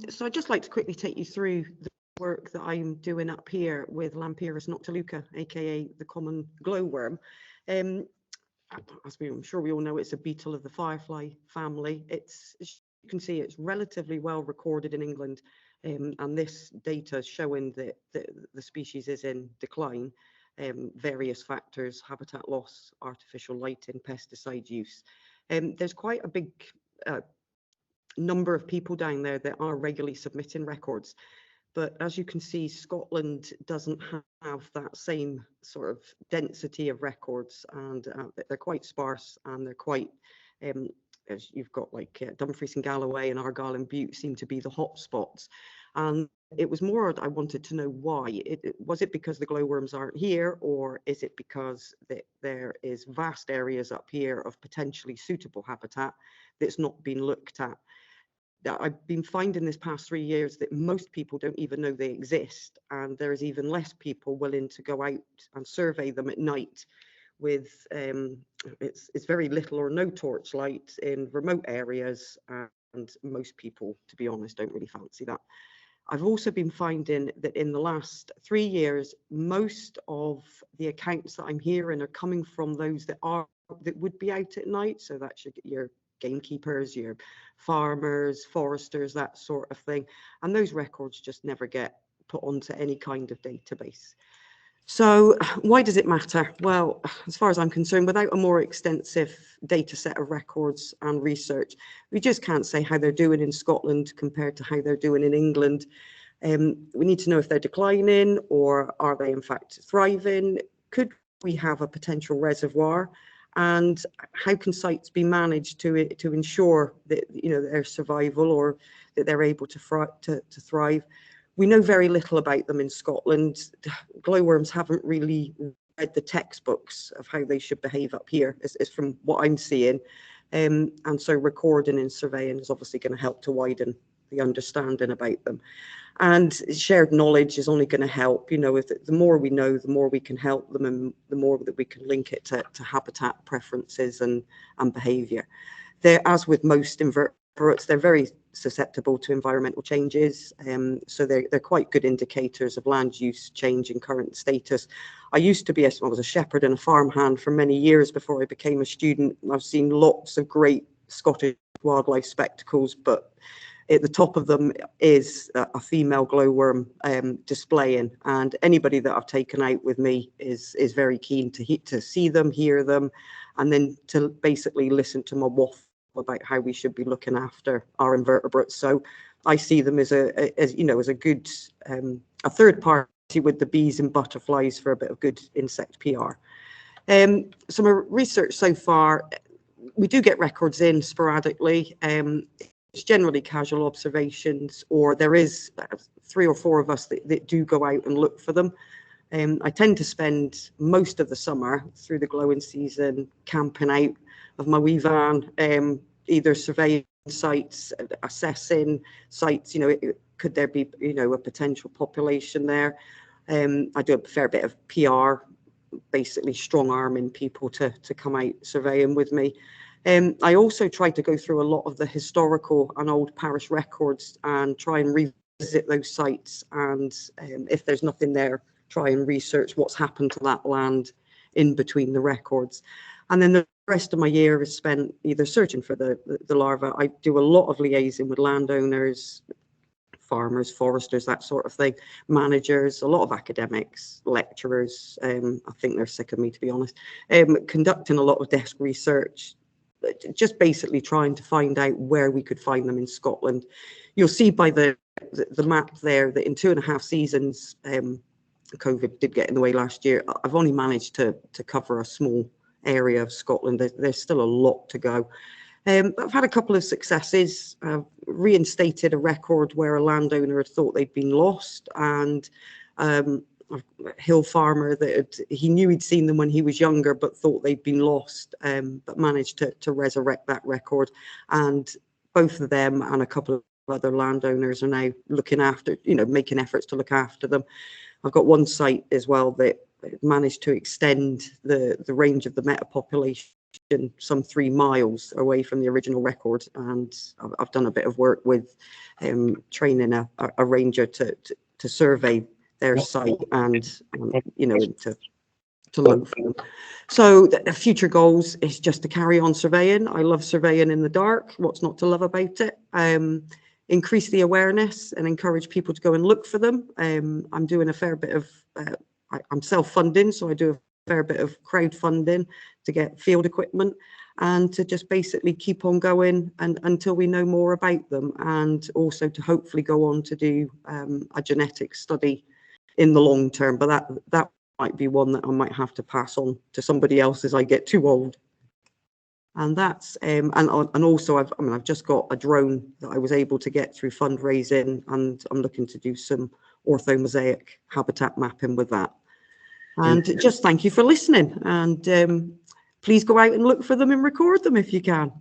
So I'd just like to quickly take you through the work that I'm doing up here with Lampyris noctiluca, aka the common glowworm. As I'm sure we all know, it's a beetle of the firefly family. As you can see, it's relatively well recorded in England, and this data is showing that the species is in decline. Various factors: habitat loss, artificial lighting, pesticide use. There's quite a big number of people down there that are regularly submitting records. But as you can see, Scotland doesn't have that same sort of density of records, and they're quite sparse, and they're quite, as you've got like Dumfries and Galloway and Argyll and Bute seem to be the hot spots. And it was more, I wanted to know why. Was it because the glowworms aren't here, or is it because there is vast areas up here of potentially suitable habitat that's not been looked at? I've been finding this past 3 years that most people don't even know they exist, and there is even less people willing to go out and survey them at night with it's very little or no torchlight in remote areas, and most people, to be honest, don't really fancy that. I've also been finding that in the last 3 years, most of the accounts that I'm hearing are coming from those that would be out at night. So that's your gamekeepers, your farmers, foresters, that sort of thing. And those records just never get put onto any kind of database. So why does it matter? Well, as far as I'm concerned, without a more extensive data set of records and research, we just can't say how they're doing in Scotland compared to how they're doing in England. We need to know if they're declining, or are they in fact thriving? Could we have a potential reservoir? And how can sites be managed to ensure that their survival, or that they're able to thrive? We know very little about them in Scotland. Glowworms haven't really read the textbooks of how they should behave up here, is from what I'm seeing. And so recording and surveying is obviously going to help to widen the understanding about them. And shared knowledge is only going to help. The more we know, the more we can help them, and the more that we can link it to habitat preferences and behaviour. As with most invertebrates, they're very susceptible to environmental changes. So they're quite good indicators of land use change in current status. I used to be, I was a shepherd and a farmhand for many years before I became a student. I've seen lots of great Scottish wildlife spectacles, but at the top of them is a female glowworm displaying, and anybody that I've taken out with me is very keen to see them, hear them, and then to basically listen to my waffle about how we should be looking after our invertebrates. So I see them as a good a third party with the bees and butterflies for a bit of good insect PR. Some research so far, we do get records in sporadically. It's generally casual observations, or there is 3 or 4 of us that do go out and look for them. I tend to spend most of the summer through the glowing season camping out of my wee van, either surveying sites, assessing sites. Could there be a potential population there? I do a fair bit of PR, basically strong arming people to come out surveying with me. I also try to go through a lot of the historical and old parish records and try and revisit those sites, and if there's nothing there, try and research what's happened to that land in between the records. And then the rest of my year is spent either searching for the larvae. I do a lot of liaising with landowners, farmers, foresters, that sort of thing, managers, a lot of academics, lecturers. I think they're sick of me, to be honest. Conducting a lot of desk research, just basically trying to find out where we could find them in Scotland. You'll see by the map there that in 2.5 seasons, COVID did get in the way last year, I've only managed to cover a small area of Scotland. There's still a lot to go. I've had a couple of successes. I've reinstated a record where a landowner had thought they'd been lost, and a hill farmer that he knew he'd seen them when he was younger but thought they'd been lost, but managed to resurrect that record. And both of them and a couple of other landowners are now looking after, making efforts to look after them. I've got one site as well that managed to extend the range of the metapopulation some 3 miles away from the original record, and I've done a bit of work with training a ranger to survey their site and you know, to look for them. So the future goals is just to carry on surveying. I love surveying in the dark. What's not to love about it? Increase the awareness and encourage people to go and look for them. I'm doing a fair bit of, I'm self-funding, so I do a fair bit of crowdfunding to get field equipment and to just basically keep on going and until we know more about them, and also to hopefully go on to do a genetic study in the long term. But that might be one that I might have to pass on to somebody else as I get too old. And that's and also I've just got a drone that I was able to get through fundraising, and I'm looking to do some orthomosaic habitat mapping with that. And just thank you for listening, and please go out and look for them and record them if you can.